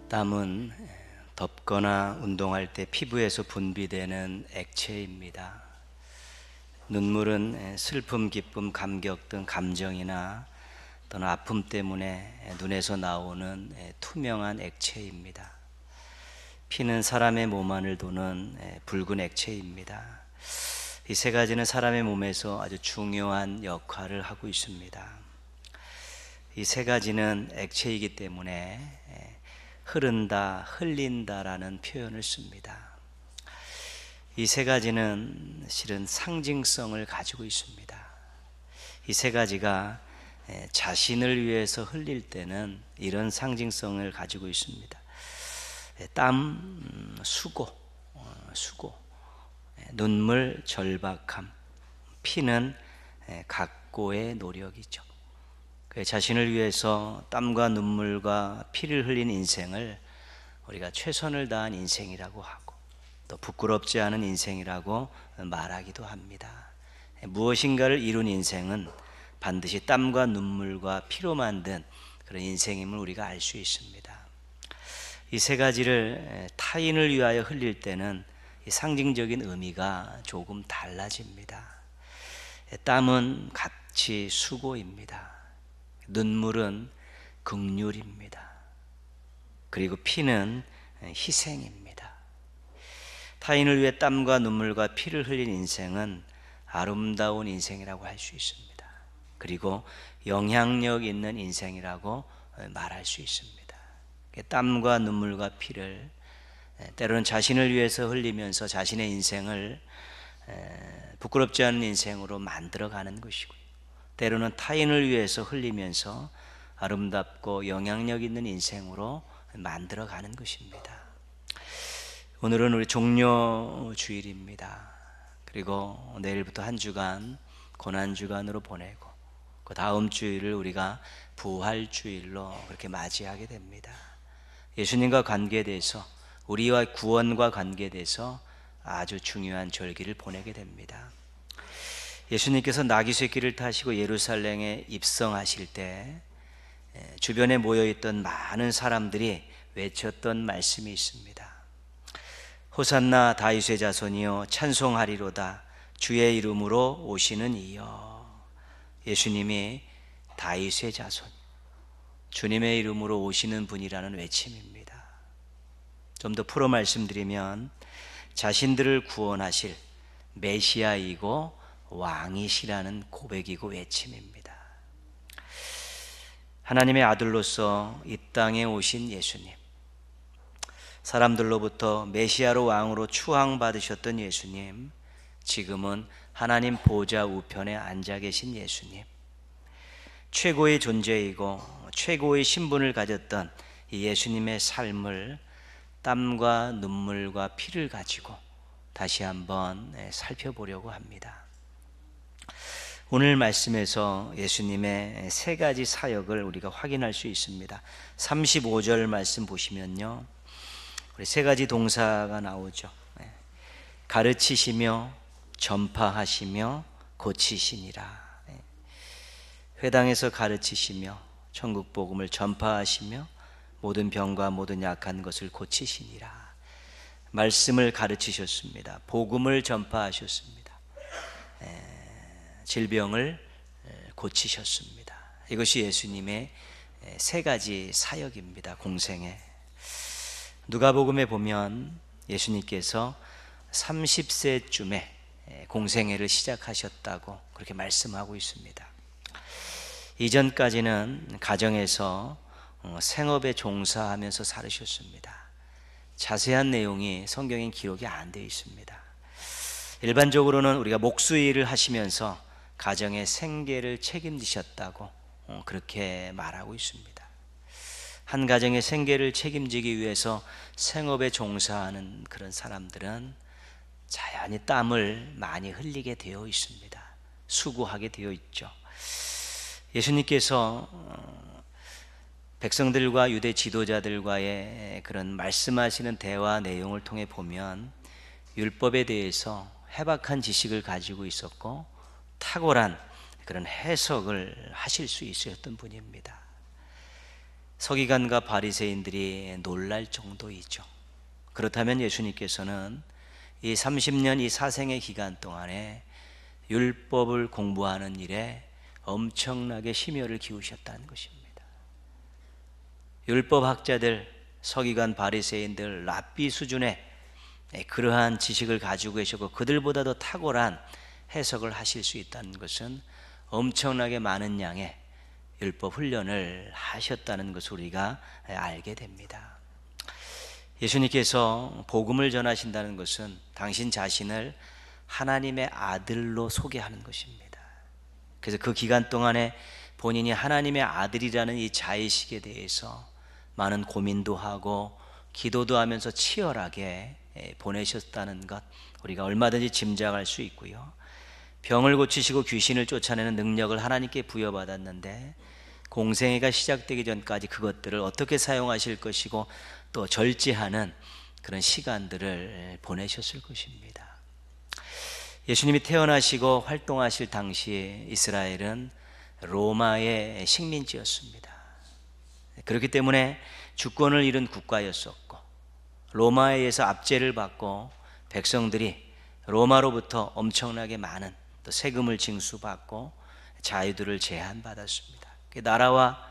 땀은 덥거나 운동할 때 피부에서 분비되는 액체입니다. 눈물은 슬픔, 기쁨, 감격 등 감정이나 또는 아픔 때문에 눈에서 나오는 투명한 액체입니다. 피는 사람의 몸 안을 도는 붉은 액체입니다. 이 세 가지는 사람의 몸에서 아주 중요한 역할을 하고 있습니다. 이 세 가지는 액체이기 때문에 흐른다, 흘린다라는 표현을 씁니다. 이 세 가지는 실은 상징성을 가지고 있습니다. 이 세 가지가 자신을 위해서 흘릴 때는 이런 상징성을 가지고 있습니다. 땀, 수고, 눈물, 절박함, 피는 각고의 노력이죠. 자신을 위해서 땀과 눈물과 피를 흘린 인생을 우리가 최선을 다한 인생이라고 하고, 또 부끄럽지 않은 인생이라고 말하기도 합니다. 무엇인가를 이룬 인생은 반드시 땀과 눈물과 피로 만든 그런 인생임을 우리가 알 수 있습니다. 이 세 가지를 타인을 위하여 흘릴 때는 이 상징적인 의미가 조금 달라집니다. 땀은 같이 수고입니다. 눈물은 긍휼입니다. 그리고 피는 희생입니다. 타인을 위해 땀과 눈물과 피를 흘린 인생은 아름다운 인생이라고 할 수 있습니다. 그리고 영향력 있는 인생이라고 말할 수 있습니다. 땀과 눈물과 피를 때로는 자신을 위해서 흘리면서 자신의 인생을 부끄럽지 않은 인생으로 만들어가는 것이고요, 때로는 타인을 위해서 흘리면서 아름답고 영향력 있는 인생으로 만들어가는 것입니다. 오늘은 우리 종료주일입니다. 그리고 내일부터 한 주간 고난주간으로 보내고, 그 다음 주일을 우리가 부활주일로 그렇게 맞이하게 됩니다. 예수님과 관계돼서, 우리와 구원과 관계돼서 아주 중요한 절기를 보내게 됩니다. 예수님께서 나귀 새끼를 타시고 예루살렘에 입성하실 때 주변에 모여있던 많은 사람들이 외쳤던 말씀이 있습니다. 호산나 다윗의 자손이여 찬송하리로다, 주의 이름으로 오시는 이여. 예수님이 다윗의 자손, 주님의 이름으로 오시는 분이라는 외침입니다. 좀 더 풀어 말씀드리면 자신들을 구원하실 메시아이고 왕이시라는 고백이고 외침입니다. 하나님의 아들로서 이 땅에 오신 예수님, 사람들로부터 메시아로 왕으로 추앙받으셨던 예수님, 지금은 하나님 보좌 우편에 앉아 계신 예수님, 최고의 존재이고 최고의 신분을 가졌던 이 예수님의 삶을 땀과 눈물과 피를 가지고 다시 한번 살펴보려고 합니다. 오늘 말씀에서 예수님의 세 가지 사역을 우리가 확인할 수 있습니다. 35절 말씀 보시면요, 우리 세 가지 동사가 나오죠. 가르치시며 전파하시며 고치시니라. 회당에서 가르치시며 천국 복음을 전파하시며 모든 병과 모든 약한 것을 고치시니라. 말씀을 가르치셨습니다. 복음을 전파하셨습니다. 질병을 고치셨습니다. 이것이 예수님의 세 가지 사역입니다. 공생에. 누가복음에 보면 예수님께서 30세쯤에 공생애를 시작하셨다고 그렇게 말씀하고 있습니다. 이전까지는 가정에서 생업에 종사하면서 살으셨습니다. 자세한 내용이 성경에 기록이 안 되어 있습니다. 일반적으로는 우리가 목수일을 하시면서 가정의 생계를 책임지셨다고 그렇게 말하고 있습니다. 한 가정의 생계를 책임지기 위해서 생업에 종사하는 그런 사람들은 자연히 땀을 많이 흘리게 되어 있습니다. 수고하게 되어 있죠. 예수님께서 백성들과 유대 지도자들과의 그런 말씀하시는 대화 내용을 통해 보면 율법에 대해서 해박한 지식을 가지고 있었고 탁월한 그런 해석을 하실 수 있었던 분입니다. 서기관과 바리새인들이 놀랄 정도이죠. 그렇다면 예수님께서는 이 30년 이 사생의 기간 동안에 율법을 공부하는 일에 엄청나게 심혈을 기우셨다는 것입니다. 율법학자들, 서기관, 바리새인들, 랍비 수준의 그러한 지식을 가지고 계셨고 그들보다도 탁월한 해석을 하실 수 있다는 것은 엄청나게 많은 양의 율법 훈련을 하셨다는 것을 우리가 알게 됩니다. 예수님께서 복음을 전하신다는 것은 당신 자신을 하나님의 아들로 소개하는 것입니다. 그래서 그 기간 동안에 본인이 하나님의 아들이라는 이 자의식에 대해서 많은 고민도 하고 기도도 하면서 치열하게 보내셨다는 것 우리가 얼마든지 짐작할 수 있고요. 병을 고치시고 귀신을 쫓아내는 능력을 하나님께 부여받았는데 공생애가 시작되기 전까지 그것들을 어떻게 사용하실 것이고 또 절제하는 그런 시간들을 보내셨을 것입니다. 예수님이 태어나시고 활동하실 당시에 이스라엘은 로마의 식민지였습니다. 그렇기 때문에 주권을 잃은 국가였었고 로마에 의해서 압제를 받고 백성들이 로마로부터 엄청나게 많은 또 세금을 징수받고 자유들을 제한받았습니다. 그 나라와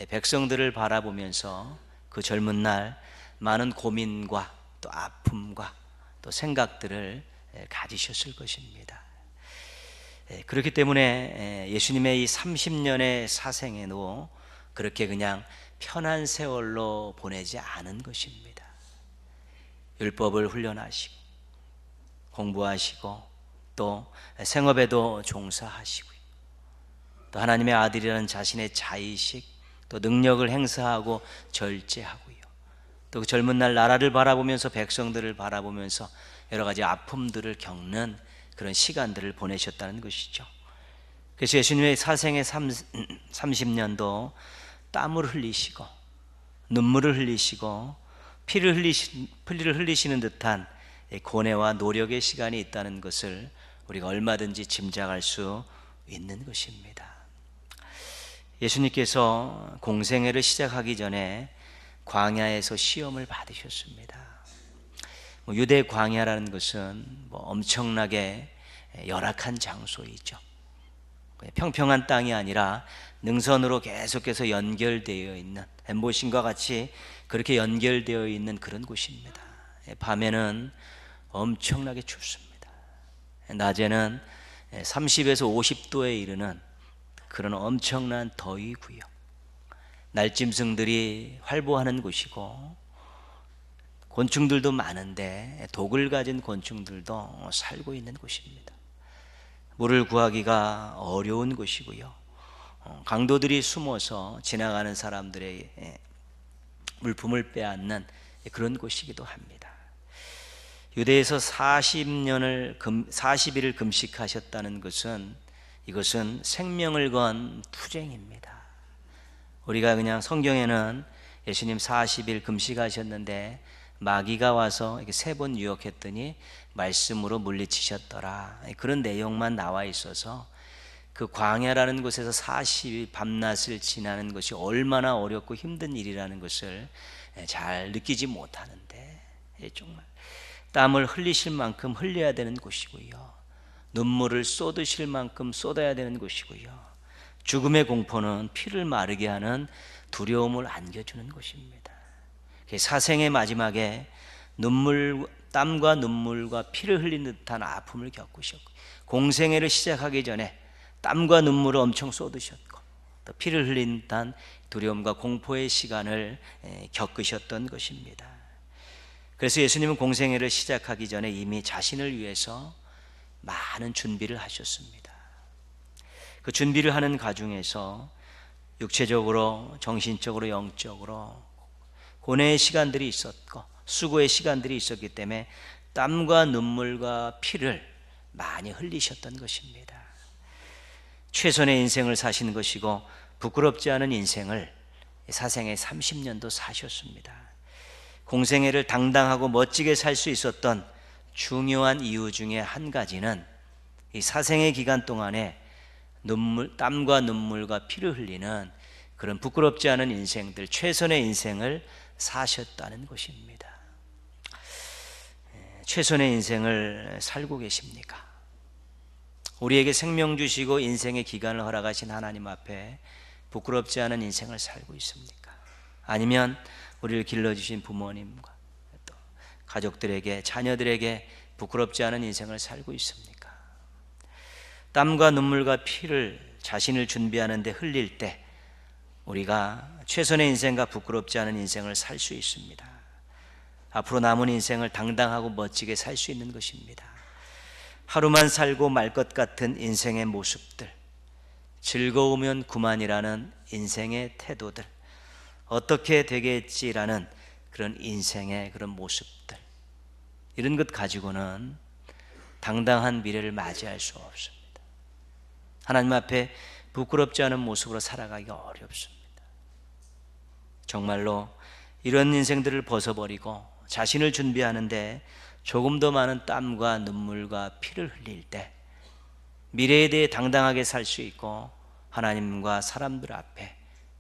백성들을 바라보면서 그 젊은 날 많은 고민과 또 아픔과 또 생각들을 가지셨을 것입니다. 그렇기 때문에 예수님의 이 30년의 사생에도 그렇게 그냥 편한 세월로 보내지 않은 것입니다. 율법을 훈련하시고 공부하시고 또 생업에도 종사하시고요. 또 하나님의 아들이라는 자신의 자의식 또 능력을 행사하고 절제하고요. 또 그 젊은 날 나라를 바라보면서 백성들을 바라보면서 여러 가지 아픔들을 겪는 그런 시간들을 보내셨다는 것이죠. 그래서 예수님의 사생의 30년도 땀을 흘리시고 눈물을 흘리시고 피를 흘리시는 듯한 고뇌와 노력의 시간이 있다는 것을 우리가 얼마든지 짐작할 수 있는 것입니다. 예수님께서 공생애를 시작하기 전에 광야에서 시험을 받으셨습니다. 유대 광야라는 것은 엄청나게 열악한 장소이죠. 평평한 땅이 아니라 능선으로 계속해서 연결되어 있는 엠보신과 같이 그렇게 연결되어 있는 그런 곳입니다. 밤에는 엄청나게 춥습니다. 낮에는 30에서 50도에 이르는 그런 엄청난 더위고요. 날짐승들이 활보하는 곳이고 곤충들도 많은데 독을 가진 곤충들도 살고 있는 곳입니다. 물을 구하기가 어려운 곳이고요. 강도들이 숨어서 지나가는 사람들의 물품을 빼앗는 그런 곳이기도 합니다. 유대에서 40일을 금식하셨다는 것은 이것은 생명을 건 투쟁입니다. 우리가 그냥 성경에는 예수님 40일 금식하셨는데 마귀가 와서 이렇게 3번 유혹했더니 말씀으로 물리치셨더라 그런 내용만 나와 있어서 그 광야라는 곳에서 40일 밤낮을 지나는 것이 얼마나 어렵고 힘든 일이라는 것을 잘 느끼지 못하는데 정말 땀을 흘리실 만큼 흘려야 되는 곳이고요. 눈물을 쏟으실 만큼 쏟아야 되는 곳이고요. 죽음의 공포는 피를 마르게 하는 두려움을 안겨주는 것입니다. 사생의 마지막에 땀과 눈물과 피를 흘리는 듯한 아픔을 겪으셨고 공생애를 시작하기 전에 땀과 눈물을 엄청 쏟으셨고 또 피를 흘리는 듯한 두려움과 공포의 시간을 겪으셨던 것입니다. 그래서 예수님은 공생애를 시작하기 전에 이미 자신을 위해서 많은 준비를 하셨습니다. 그 준비를 하는 과정에서 육체적으로, 정신적으로, 영적으로 고뇌의 시간들이 있었고 수고의 시간들이 있었기 때문에 땀과 눈물과 피를 많이 흘리셨던 것입니다. 최선의 인생을 사시는 것이고 부끄럽지 않은 인생을 사생애 30년도 사셨습니다. 공생애를 당당하고 멋지게 살 수 있었던 중요한 이유 중에 한 가지는 이 사생애 기간 동안에 땀과 눈물과 피를 흘리는 그런 부끄럽지 않은 인생들, 최선의 인생을 사셨다는 것입니다. 최선의 인생을 살고 계십니까? 우리에게 생명 주시고 인생의 기간을 허락하신 하나님 앞에 부끄럽지 않은 인생을 살고 있습니까? 아니면 우리를 길러주신 부모님과 또 가족들에게, 자녀들에게 부끄럽지 않은 인생을 살고 있습니까? 땀과 눈물과 피를 자신을 준비하는 데 흘릴 때 우리가 최선의 인생과 부끄럽지 않은 인생을 살 수 있습니다. 앞으로 남은 인생을 당당하고 멋지게 살 수 있는 것입니다. 하루만 살고 말 것 같은 인생의 모습들, 즐거우면 그만이라는 인생의 태도들, 어떻게 되겠지라는 그런 인생의 그런 모습들, 이런 것 가지고는 당당한 미래를 맞이할 수 없습니다. 하나님 앞에 부끄럽지 않은 모습으로 살아가기가 어렵습니다. 정말로 이런 인생들을 벗어버리고 자신을 준비하는데 조금 더 많은 땀과 눈물과 피를 흘릴 때 미래에 대해 당당하게 살 수 있고 하나님과 사람들 앞에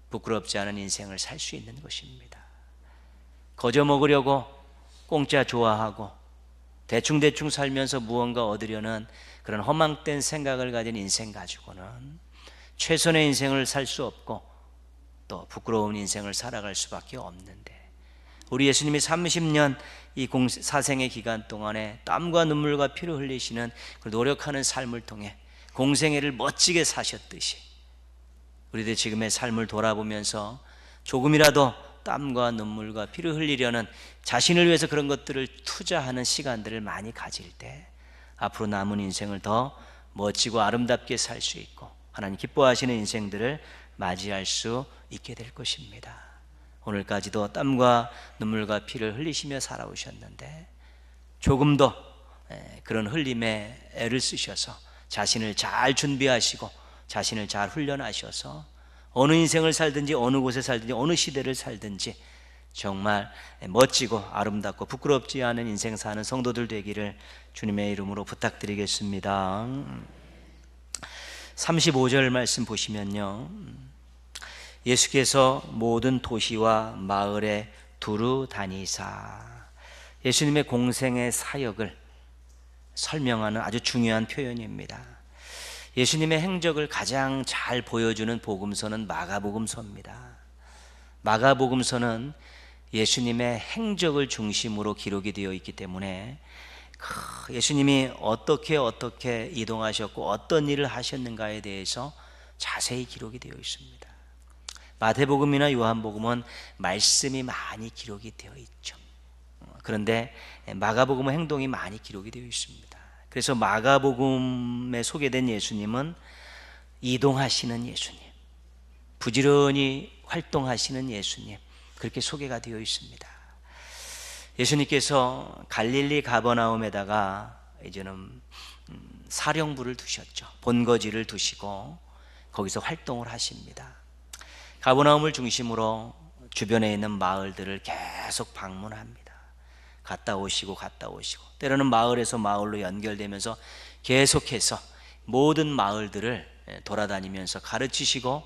부끄럽지 않은 인생을 살 수 있는 것입니다. 거저 먹으려고 공짜 좋아하고 대충대충 살면서 무언가 얻으려는 그런 허망된 생각을 가진 인생 가지고는 최선의 인생을 살 수 없고 또 부끄러운 인생을 살아갈 수밖에 없는데, 우리 예수님이 30년 이 사생의 기간 동안에 땀과 눈물과 피를 흘리시는 그 노력하는 삶을 통해 공생애를 멋지게 사셨듯이 우리들 지금의 삶을 돌아보면서 조금이라도 땀과 눈물과 피를 흘리려는, 자신을 위해서 그런 것들을 투자하는 시간들을 많이 가질 때 앞으로 남은 인생을 더 멋지고 아름답게 살 수 있고 하나님 기뻐하시는 인생들을 맞이할 수 있게 될 것입니다. 오늘까지도 땀과 눈물과 피를 흘리시며 살아오셨는데 조금 더 그런 흘림에 애를 쓰셔서 자신을 잘 준비하시고 자신을 잘 훈련하셔서 어느 인생을 살든지 어느 곳에 살든지 어느 시대를 살든지 정말 멋지고 아름답고 부끄럽지 않은 인생 사는 성도들 되기를 주님의 이름으로 부탁드리겠습니다. 35절 말씀 보시면요, 예수께서 모든 도시와 마을에 두루 다니사, 예수님의 공생의 사역을 설명하는 아주 중요한 표현입니다. 예수님의 행적을 가장 잘 보여주는 복음서는 마가복음서입니다. 마가복음서는 예수님의 행적을 중심으로 기록이 되어 있기 때문에 예수님이 어떻게 이동하셨고 어떤 일을 하셨는가에 대해서 자세히 기록이 되어 있습니다. 마태복음이나 요한복음은 말씀이 많이 기록이 되어 있죠. 그런데 마가복음은 행동이 많이 기록이 되어 있습니다. 그래서 마가복음에 소개된 예수님은 이동하시는 예수님, 부지런히 활동하시는 예수님, 그렇게 소개가 되어 있습니다. 예수님께서 갈릴리 가버나움에다가 이제는 사령부를 두셨죠. 본거지를 두시고 거기서 활동을 하십니다. 가버나움을 중심으로 주변에 있는 마을들을 계속 방문합니다. 갔다 오시고 때로는 마을에서 마을로 연결되면서 계속해서 모든 마을들을 돌아다니면서 가르치시고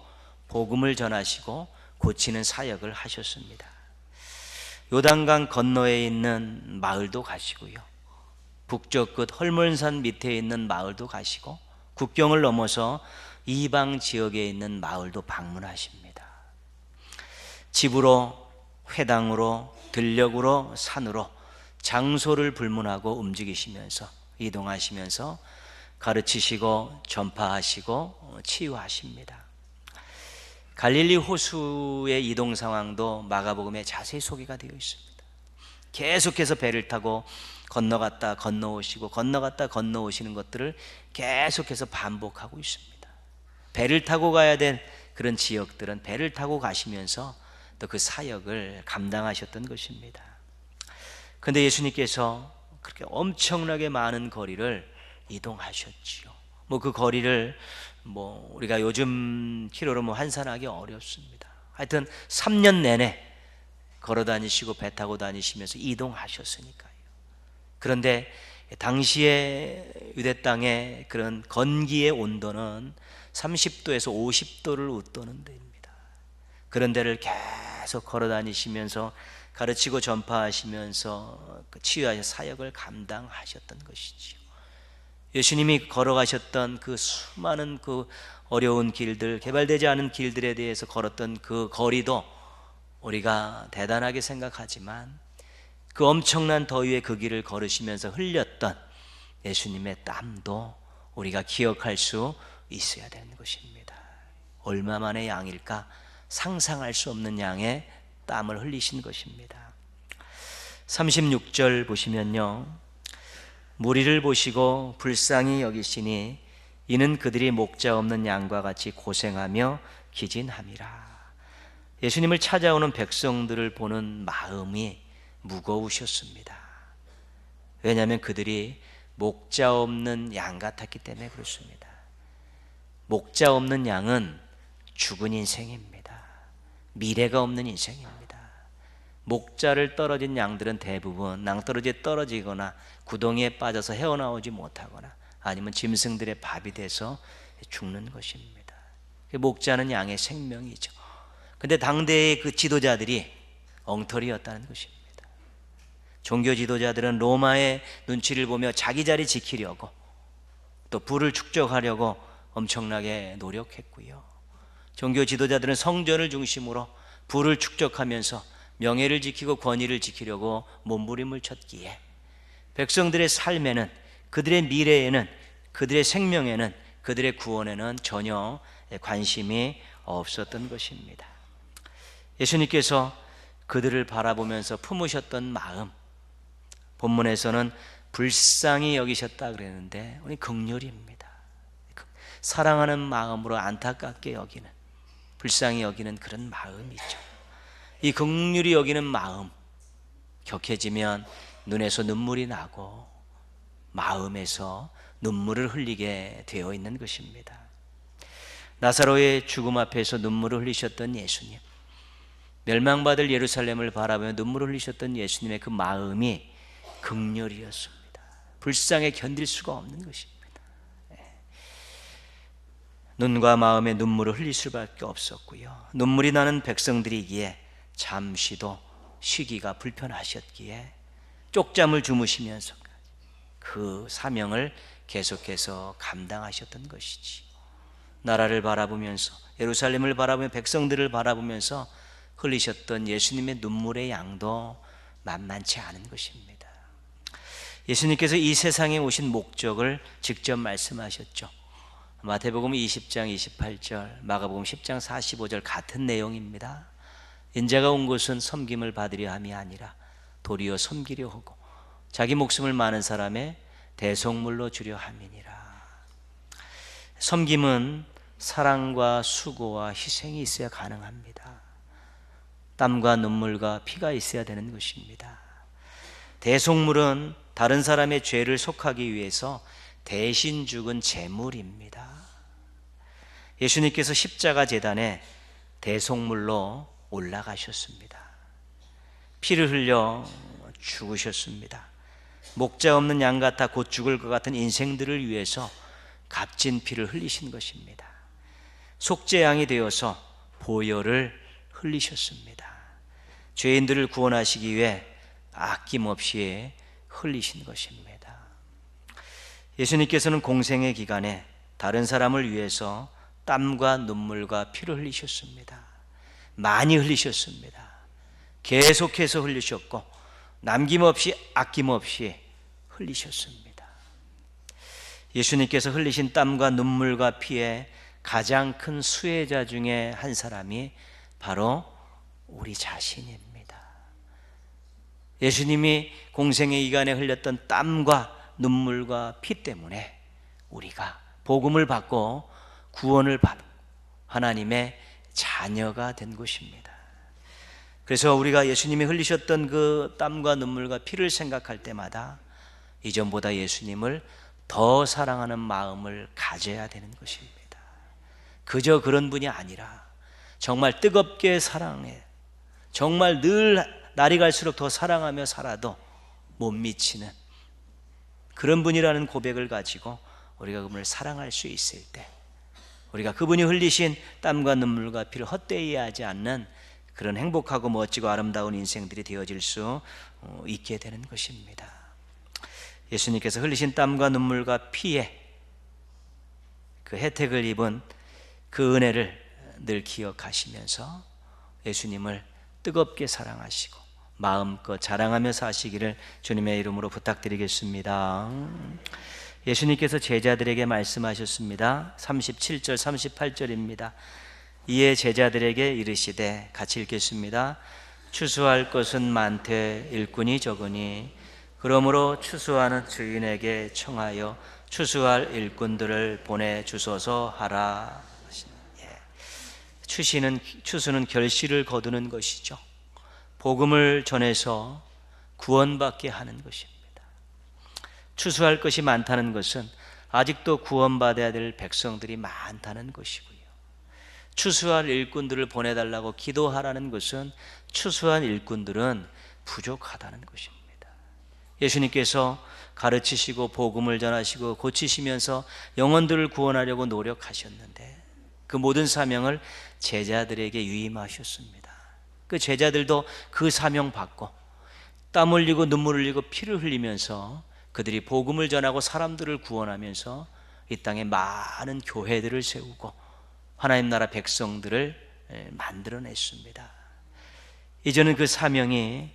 복음을 전하시고 고치는 사역을 하셨습니다. 요단강 건너에 있는 마을도 가시고요, 북쪽 끝 헐몬산 밑에 있는 마을도 가시고 국경을 넘어서 이방 지역에 있는 마을도 방문하십니다. 집으로, 회당으로, 들녘으로, 산으로 장소를 불문하고 움직이시면서 이동하시면서 가르치시고 전파하시고 치유하십니다. 갈릴리 호수의 이동 상황도 마가복음에 자세히 소개가 되어 있습니다. 계속해서 배를 타고 건너갔다 건너오시고 건너갔다 건너오시는 것들을 계속해서 반복하고 있습니다. 배를 타고 가야 될 그런 지역들은 배를 타고 가시면서 또 그 사역을 감당하셨던 것입니다. 그런데 예수님께서 그렇게 엄청나게 많은 거리를 이동하셨지요. 그 거리를 우리가 요즘 키로로 환산하기 어렵습니다. 하여튼 3년 내내 걸어 다니시고 배 타고 다니시면서 이동하셨으니까요. 그런데 당시에 유대 땅의 그런 건기의 온도는 30도에서 50도를 웃도는 데입니다. 그런 데를 계속 걸어 다니시면서 가르치고 전파하시면서 그 치유하신 사역을 감당하셨던 것이지요. 예수님이 걸어가셨던 그 수많은 그 어려운 길들, 개발되지 않은 길들에 대해서 걸었던 그 거리도 우리가 대단하게 생각하지만 그 엄청난 더위에 그 길을 걸으시면서 흘렸던 예수님의 땀도 우리가 기억할 수 있어야 되는 것입니다. 얼마만의 양일까? 상상할 수 없는 양의 땀을 흘리신 것입니다. 36절 보시면요, 무리를 보시고 불쌍히 여기시니 이는 그들이 목자 없는 양과 같이 고생하며 기진함이라. 예수님을 찾아오는 백성들을 보는 마음이 무거우셨습니다. 왜냐하면 그들이 목자 없는 양 같았기 때문에 그렇습니다. 목자 없는 양은 죽은 인생입니다. 미래가 없는 인생입니다. 목자를 떨어진 양들은 대부분 낭떠러지에 떨어지거나 구덩이에 빠져서 헤어나오지 못하거나 아니면 짐승들의 밥이 돼서 죽는 것입니다. 목자는 양의 생명이죠. 근데 당대의 그 지도자들이 엉터리였다는 것입니다. 종교 지도자들은 로마의 눈치를 보며 자기 자리 지키려고 또 부를 축적하려고 엄청나게 노력했고요. 종교 지도자들은 성전을 중심으로 부를 축적하면서 명예를 지키고 권위를 지키려고 몸부림을 쳤기에 백성들의 삶에는, 그들의 미래에는, 그들의 생명에는, 그들의 구원에는 전혀 관심이 없었던 것입니다. 예수님께서 그들을 바라보면서 품으셨던 마음, 본문에서는 불쌍히 여기셨다 그랬는데 우리 긍휼입니다. 사랑하는 마음으로 안타깝게 여기는, 불쌍히 여기는 그런 마음이죠. 이 긍휼히 여기는 마음 격해지면 눈에서 눈물이 나고 마음에서 눈물을 흘리게 되어 있는 것입니다. 나사로의 죽음 앞에서 눈물을 흘리셨던 예수님, 멸망받을 예루살렘을 바라보며 눈물을 흘리셨던 예수님의 그 마음이 긍휼이었습니다. 불쌍히 견딜 수가 없는 것입니다. 눈과 마음에 눈물을 흘릴 수밖에 없었고요. 눈물이 나는 백성들이기에 잠시도 쉬기가 불편하셨기에 쪽잠을 주무시면서 그 사명을 계속해서 감당하셨던 것이지. 나라를 바라보면서, 예루살렘을 바라보며 백성들을 바라보면서 흘리셨던 예수님의 눈물의 양도 만만치 않은 것입니다. 예수님께서 이 세상에 오신 목적을 직접 말씀하셨죠. 마태복음 20장 28절, 마가복음 10장 45절 같은 내용입니다. 인자가 온 것은 섬김을 받으려 함이 아니라 도리어 섬기려 하고 자기 목숨을 많은 사람의 대속물로 주려 함이니라. 섬김은 사랑과 수고와 희생이 있어야 가능합니다. 땀과 눈물과 피가 있어야 되는 것입니다. 대속물은 다른 사람의 죄를 속하기 위해서 대신 죽은 제물입니다. 예수님께서 십자가 제단에 대속물로 올라가셨습니다. 피를 흘려 죽으셨습니다. 목자 없는 양 같아 곧 죽을 것 같은 인생들을 위해서 값진 피를 흘리신 것입니다. 속죄양이 되어서 보혈을 흘리셨습니다. 죄인들을 구원하시기 위해 아낌없이 흘리신 것입니다. 예수님께서는 공생의 기간에 다른 사람을 위해서 땀과 눈물과 피를 흘리셨습니다. 많이 흘리셨습니다. 계속해서 흘리셨고 남김없이 아낌없이 흘리셨습니다. 예수님께서 흘리신 땀과 눈물과 피의 가장 큰 수혜자 중에 한 사람이 바로 우리 자신입니다. 예수님이 공생의 기간에 흘렸던 땀과 눈물과 피 때문에 우리가 복음을 받고 구원을 받고 하나님의 자녀가 된 것입니다. 그래서 우리가 예수님이 흘리셨던 그 땀과 눈물과 피를 생각할 때마다 이전보다 예수님을 더 사랑하는 마음을 가져야 되는 것입니다. 그저 그런 분이 아니라 정말 뜨겁게 사랑해, 정말 늘 날이 갈수록 더 사랑하며 살아도 못 미치는 그런 분이라는 고백을 가지고 우리가 그분을 사랑할 수 있을 때 우리가 그분이 흘리신 땀과 눈물과 피를 헛되이 하지 않는 그런 행복하고 멋지고 아름다운 인생들이 되어질 수 있게 되는 것입니다. 예수님께서 흘리신 땀과 눈물과 피에 그 혜택을 입은 그 은혜를 늘 기억하시면서 예수님을 뜨겁게 사랑하시고 마음껏 자랑하며 사시기를 주님의 이름으로 부탁드리겠습니다. 예수님께서 제자들에게 말씀하셨습니다. 37절 38절입니다. 이에 제자들에게 이르시되, 같이 읽겠습니다. 추수할 것은 많되 일꾼이 적으니 그러므로 추수하는 주인에게 청하여 추수할 일꾼들을 보내주소서 하라. 추수는 결실을 거두는 것이죠. 복음을 전해서 구원받게 하는 것입니다. 추수할 것이 많다는 것은 아직도 구원받아야 될 백성들이 많다는 것이고요. 추수할 일꾼들을 보내달라고 기도하라는 것은 추수한 일꾼들은 부족하다는 것입니다. 예수님께서 가르치시고 복음을 전하시고 고치시면서 영혼들을 구원하려고 노력하셨는데 그 모든 사명을 제자들에게 위임하셨습니다. 그 제자들도 그 사명 받고 땀 흘리고 눈물 흘리고 피를 흘리면서 그들이 복음을 전하고 사람들을 구원하면서 이 땅에 많은 교회들을 세우고 하나님 나라 백성들을 만들어냈습니다. 이제는 그 사명이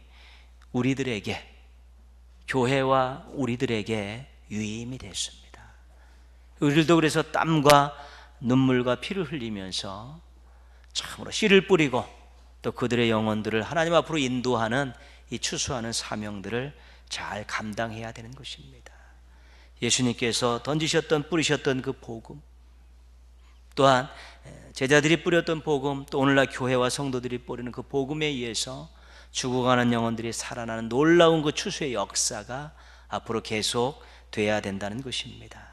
우리들에게, 교회와 우리들에게 위임이 됐습니다. 우리들도 그래서 땀과 눈물과 피를 흘리면서 참으로 씨를 뿌리고 또 그들의 영혼들을 하나님 앞으로 인도하는 이 추수하는 사명들을 잘 감당해야 되는 것입니다. 예수님께서 던지셨던 뿌리셨던 그 복음, 또한 제자들이 뿌렸던 복음, 또 오늘날 교회와 성도들이 뿌리는 그 복음에 의해서 죽어가는 영혼들이 살아나는 놀라운 그 추수의 역사가 앞으로 계속 돼야 된다는 것입니다.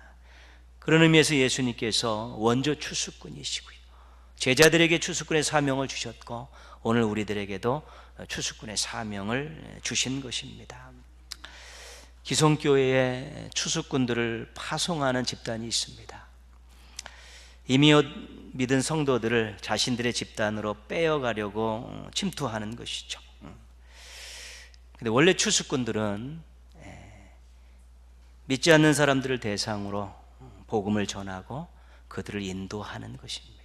그런 의미에서 예수님께서 원조 추수꾼이시고요, 제자들에게 추수꾼의 사명을 주셨고 오늘 우리들에게도 추수꾼의 사명을 주신 것입니다. 기성교회에 추수꾼들을 파송하는 집단이 있습니다. 이미 믿은 성도들을 자신들의 집단으로 빼어가려고 침투하는 것이죠. 근데 원래 추수꾼들은 믿지 않는 사람들을 대상으로 복음을 전하고 그들을 인도하는 것입니다.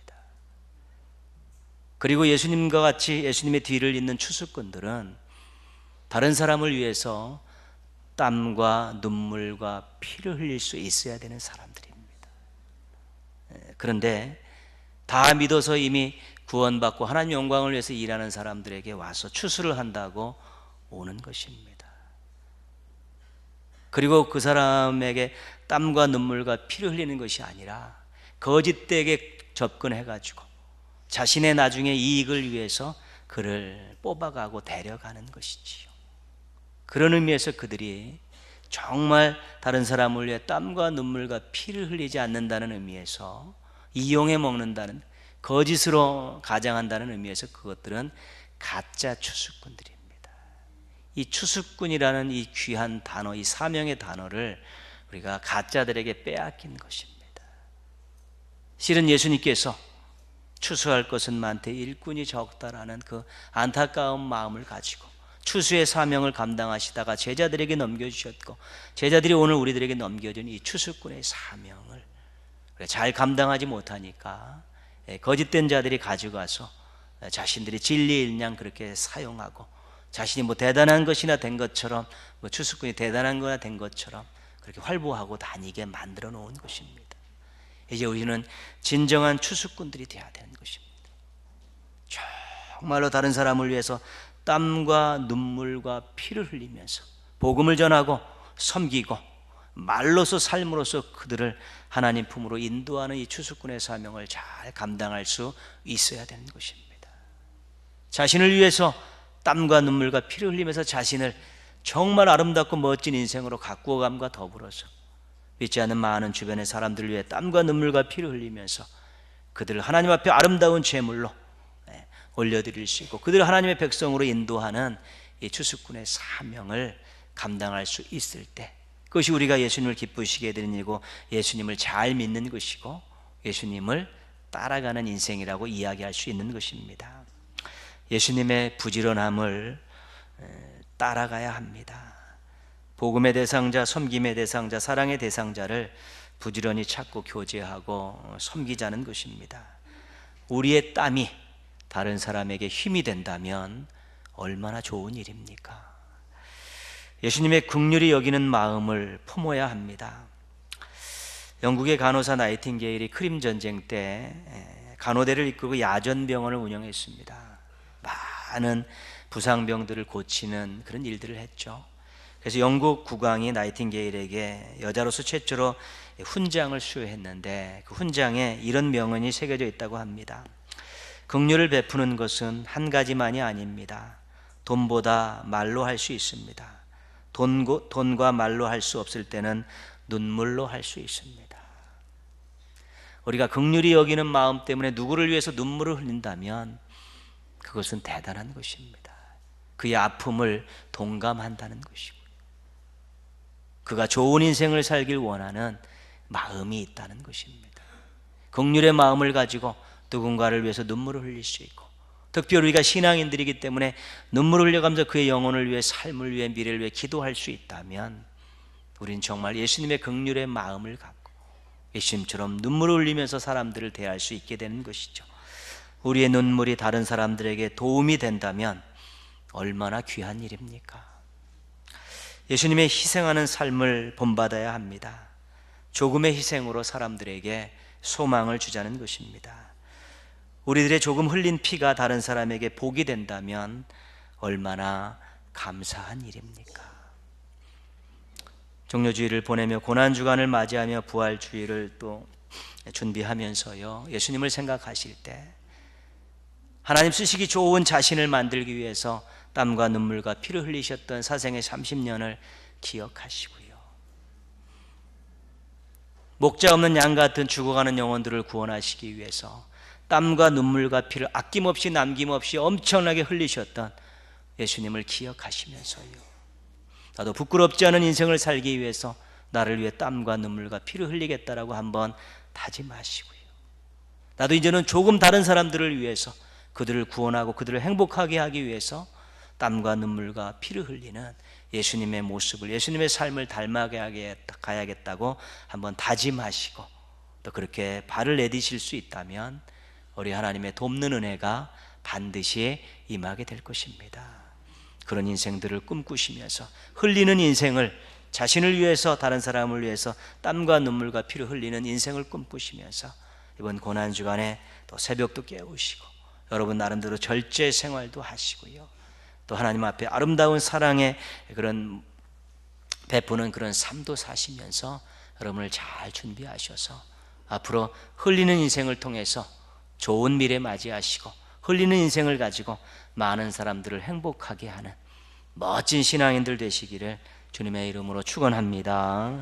그리고 예수님과 같이 예수님의 뒤를 잇는 추수꾼들은 다른 사람을 위해서 땀과 눈물과 피를 흘릴 수 있어야 되는 사람들입니다. 그런데 다 믿어서 이미 구원받고 하나님 영광을 위해서 일하는 사람들에게 와서 추수를 한다고 오는 것입니다. 그리고 그 사람에게 땀과 눈물과 피를 흘리는 것이 아니라 거짓되게 접근해가지고 자신의 나중의 이익을 위해서 그를 뽑아가고 데려가는 것이지요. 그런 의미에서 그들이 정말 다른 사람을 위해 땀과 눈물과 피를 흘리지 않는다는 의미에서 이용해 먹는다는, 거짓으로 가장한다는 의미에서 그것들은 가짜 추수꾼들입니다. 이 추수꾼이라는 이 귀한 단어, 이 사명의 단어를 우리가 가짜들에게 빼앗긴 것입니다. 실은 예수님께서 추수할 것은 많되 일꾼이 적다라는 그 안타까운 마음을 가지고 추수의 사명을 감당하시다가 제자들에게 넘겨주셨고 제자들이 오늘 우리들에게 넘겨준 이 추수꾼의 사명을 잘 감당하지 못하니까 거짓된 자들이 가져가서 자신들이 진리의 일량 그렇게 사용하고 자신이 뭐 대단한 것이나 된 것처럼, 뭐 추수꾼이 대단한 거나 된 것처럼 그렇게 활보하고 다니게 만들어 놓은 것입니다. 이제 우리는 진정한 추수꾼들이 되어야 되는 것입니다. 정말로 다른 사람을 위해서 땀과 눈물과 피를 흘리면서 복음을 전하고 섬기고 말로서 삶으로서 그들을 하나님 품으로 인도하는 이 추수꾼의 사명을 잘 감당할 수 있어야 되는 것입니다. 자신을 위해서 땀과 눈물과 피를 흘리면서 자신을 정말 아름답고 멋진 인생으로 가꾸어감과 더불어서 믿지 않는 많은 주변의 사람들을 위해 땀과 눈물과 피를 흘리면서 그들을 하나님 앞에 아름다운 제물로 올려드릴 수 있고 그들을 하나님의 백성으로 인도하는 이 추수꾼의 사명을 감당할 수 있을 때, 그것이 우리가 예수님을 기쁘시게 되는 일이고 예수님을 잘 믿는 것이고 예수님을 따라가는 인생이라고 이야기할 수 있는 것입니다. 예수님의 부지런함을 따라가야 합니다. 복음의 대상자, 섬김의 대상자, 사랑의 대상자를 부지런히 찾고 교제하고 섬기자는 것입니다. 우리의 땀이 다른 사람에게 힘이 된다면 얼마나 좋은 일입니까? 예수님의 긍휼히 여기는 마음을 품어야 합니다. 영국의 간호사 나이팅게일이 크림 전쟁 때 간호대를 이끌고 야전병원을 운영했습니다. 많은 부상병들을 고치는 그런 일들을 했죠. 그래서 영국 국왕이 나이팅게일에게 여자로서 최초로 훈장을 수여했는데 그 훈장에 이런 명언이 새겨져 있다고 합니다. 긍휼을 베푸는 것은 한 가지만이 아닙니다. 돈보다 말로 할 수 있습니다. 돈과 말로 할 수 없을 때는 눈물로 할 수 있습니다. 우리가 긍휼히 여기는 마음 때문에 누구를 위해서 눈물을 흘린다면 그것은 대단한 것입니다. 그의 아픔을 동감한다는 것이고 그가 좋은 인생을 살길 원하는 마음이 있다는 것입니다. 긍휼의 마음을 가지고 누군가를 위해서 눈물을 흘릴 수 있고 특별히 우리가 신앙인들이기 때문에 눈물을 흘려가면서 그의 영혼을 위해 삶을 위해 미래를 위해 기도할 수 있다면 우린 정말 예수님의 긍휼의 마음을 갖고 예수님처럼 눈물을 흘리면서 사람들을 대할 수 있게 되는 것이죠. 우리의 눈물이 다른 사람들에게 도움이 된다면 얼마나 귀한 일입니까? 예수님의 희생하는 삶을 본받아야 합니다. 조금의 희생으로 사람들에게 소망을 주자는 것입니다. 우리들의 조금 흘린 피가 다른 사람에게 복이 된다면 얼마나 감사한 일입니까? 종료주의를 보내며 고난주간을 맞이하며 부활주의를 또 준비하면서요, 예수님을 생각하실 때 하나님 쓰시기 좋은 자신을 만들기 위해서 땀과 눈물과 피를 흘리셨던 사생의 30년을 기억하시고요, 목자 없는 양 같은 죽어가는 영혼들을 구원하시기 위해서 땀과 눈물과 피를 아낌없이 남김없이 엄청나게 흘리셨던 예수님을 기억하시면서요, 나도 부끄럽지 않은 인생을 살기 위해서 나를 위해 땀과 눈물과 피를 흘리겠다라고 한번 다짐하시고요, 나도 이제는 조금 다른 사람들을 위해서 그들을 구원하고 그들을 행복하게 하기 위해서 땀과 눈물과 피를 흘리는 예수님의 모습을, 예수님의 삶을 닮아가야겠다고 한번 다짐하시고 또 그렇게 발을 내디실 수 있다면 우리 하나님의 돕는 은혜가 반드시 임하게 될 것입니다. 그런 인생들을 꿈꾸시면서 흘리는 인생을, 자신을 위해서 다른 사람을 위해서 땀과 눈물과 피를 흘리는 인생을 꿈꾸시면서 이번 고난주간에 또 새벽도 깨우시고 여러분 나름대로 절제 생활도 하시고요, 또 하나님 앞에 아름다운 사랑의 그런 베푸는 그런 삶도 사시면서 여러분을 잘 준비하셔서 앞으로 흘리는 인생을 통해서 좋은 미래 맞이하시고 흘리는 인생을 가지고 많은 사람들을 행복하게 하는 멋진 신앙인들 되시기를 주님의 이름으로 축원합니다.